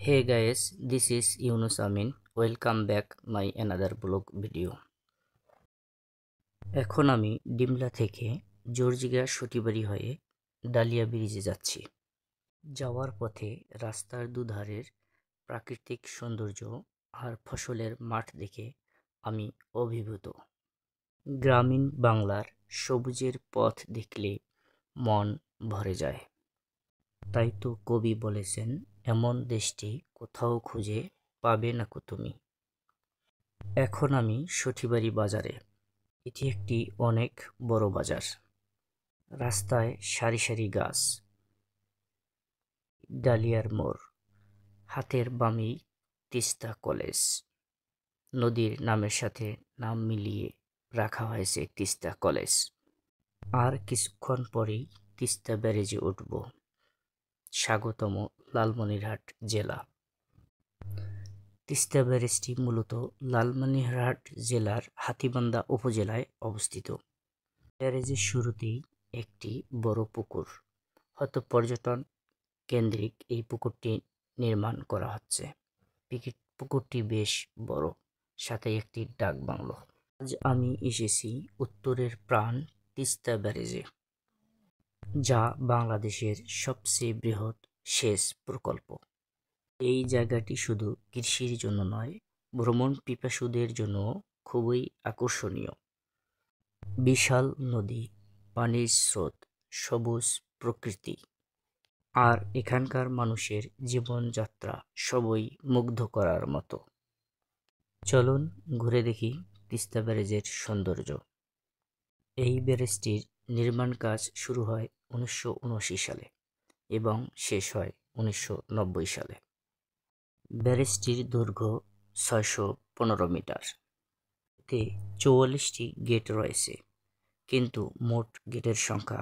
Hey guys, this is Yunus Amin. Welcome back my another blog video. এখন আমি ডিমলা থেকে জর্জিগা সটিবাড়ি হয়ে ডালিয়া ব্রিজে যাচ্ছি। যাওয়ার পথে রাস্তার দুধারের প্রাকৃতিক সৌন্দর্য আর ফসলের মাঠ দেখে আমি অভিভূত। গ্রামীণ বাংলার সবুজের পথ দেখলে মন ভরে যায়। তাই তো কবি বলেছেন, এমন দেশটি কোথাও খুঁজে পাবে না কো তুমি। এখন আমি সঠিবাড়ি বাজারে। এটি একটি অনেক বড় বাজার। রাস্তায় সারি সারি গাছ, ডালিয়ার মোড়, হাতের বামেই তিস্তা কলেজ। নদীর নামের সাথে নাম মিলিয়ে রাখা হয়েছে তিস্তা কলেজ। আর কিছুক্ষণ পরেই তিস্তা ব্যারেজে উঠব। স্বাগতম লালমনিরহাট জেলা। তিস্তা ব্যারেজটি মূলত লালমনিরহাট জেলার হাতীবান্ধা উপজেলায় অবস্থিত। ব্যারেজের শুরুতেই একটি বড় পুকুর, হয়তো পর্যটন কেন্দ্রিক এই পুকুরটি নির্মাণ করা হচ্ছে। পুকুরটি বেশ বড়, সাথে একটি ডাক বাংলো। আজ আমি এসেছি উত্তরের প্রাণ তিস্তা ব্যারেজে, যা বাংলাদেশের সবচেয়ে বৃহৎ সেচ প্রকল্প। এই জায়গাটি শুধু কৃষির জন্য নয়, ভ্রমণ পিপাসুদের জন্য খুবই আকর্ষণীয়। বিশাল নদী, পানির স্রোত, সবুজ প্রকৃতি আর এখানকার মানুষের জীবনযাত্রা সবই মুগ্ধ করার মতো। চলুন ঘুরে দেখি তিস্তা ব্যারেজের সৌন্দর্য। এই ব্যারেজটির নির্মাণ কাজ শুরু হয় 1979 সালে এবং শেষ হয় 1990 সালে। ব্যারেজটির দৈর্ঘ্য 615 মিটার। এতে 44টি গেট রয়েছে, কিন্তু মোট গেটের সংখ্যা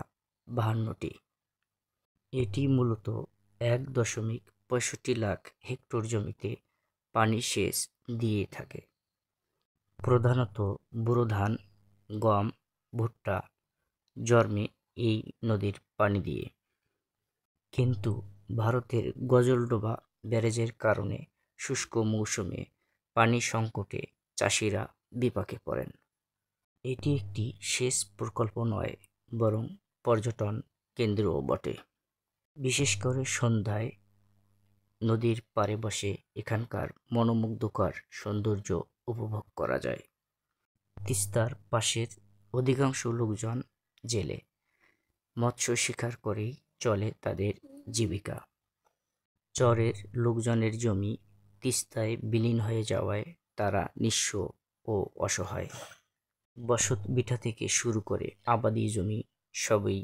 52টি। এটি মূলত 1.65 লাখ হেক্টর জমিতে পানি সেচ দিয়ে থাকে। প্রধানত বোরো ধান, গম, ভুট্টা জন্মে এই নদীর পানি দিয়ে। কিন্তু ভারতের গজলডোবা ব্যারেজের কারণে শুষ্ক মৌসুমে পানি সংকটে চাষিরা বিপাকে পড়েন। এটি একটি সেচ প্রকল্প নয়, বরং পর্যটন কেন্দ্রও বটে। বিশেষ করে সন্ধ্যায় নদীর পাড়ে বসে এখানকার মনোমুগ্ধকর সৌন্দর্য উপভোগ করা যায়। তিস্তার পাশের অধিকাংশ লোকজন জেলে, মৎস্য শিকার করেই চলে তাদের জীবিকা। চরের লোকজনের জমি তিস্তায় বিলীন হয়ে যাওয়ায় তারা নিঃস্ব ও অসহায়। বসত ভিটা থেকে শুরু করে আবাদি জমি সবই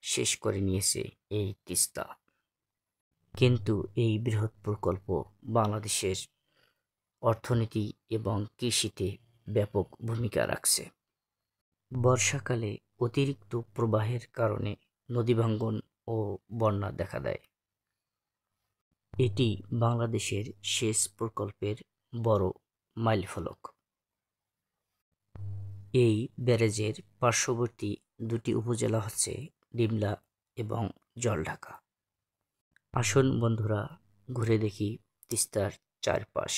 শেষ করে নিয়েছে এই তিস্তা। কিন্তু এই বৃহৎ প্রকল্প বাংলাদেশের অর্থনীতি এবং কৃষিতে ব্যাপক ভূমিকা রাখছে। বর্ষাকালে অতিরিক্ত প্রবাহের কারণে নদী ভাঙ্গন ও বন্যা দেখা দেয়। এটি বাংলাদেশের সেচ প্রকল্পের বড় মাইলফলক। এই ব্যারেজের পার্শ্ববর্তী দুটি উপজেলা হচ্ছে ডিমলা এবং জলঢাকা। আসুন বন্ধুরা, ঘুরে দেখি তিস্তার চারপাশ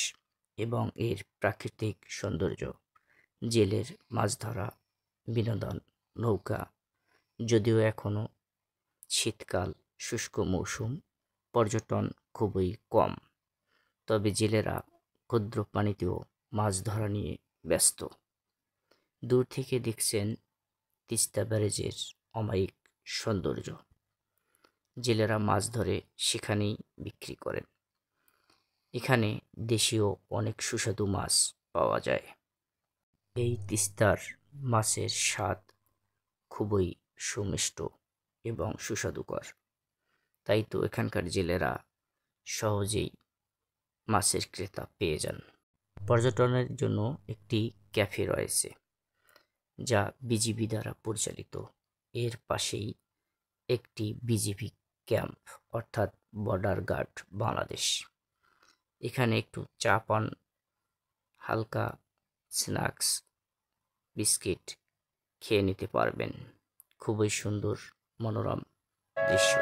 এবং এর প্রাকৃতিক সৌন্দর্য। জেলের মাছ ধরা, বিনোদন, নৌকা। যদিও এখনও শীতকাল, শুষ্ক মৌসুম, পর্যটন খুবই কম, তবে জেলেরা ক্ষুদ্র পানিতেও মাছ ধরা নিয়ে ব্যস্ত। দূর থেকে দেখছেন তিস্তা ব্যারেজের অমায়িক সৌন্দর্য। জেলেরা মাছ ধরে সেখানেই বিক্রি করেন। এখানে দেশীয় অনেক সুস্বাদু মাছ পাওয়া যায়। এই তিস্তার মাছের স্বাদ খুবই সুমিষ্ট এবং সুস্বাদুকর। তাই তো এখানকার জেলেরা সহজেই মাছের ক্রেতা পেয়ে যান। পর্যটনের জন্য একটি ক্যাফে রয়েছে, যা বিজিবি দ্বারা পরিচালিত। এর পাশেই একটি বিজিবি ক্যাম্প, অর্থাৎ বর্ডার গার্ড বাংলাদেশ। এখানে একটু চা পান, হালকা স্ন্যাক্স, বিস্কিট খেয়ে নিতে পারবেন। খুবই সুন্দর মনোরম দৃশ্য।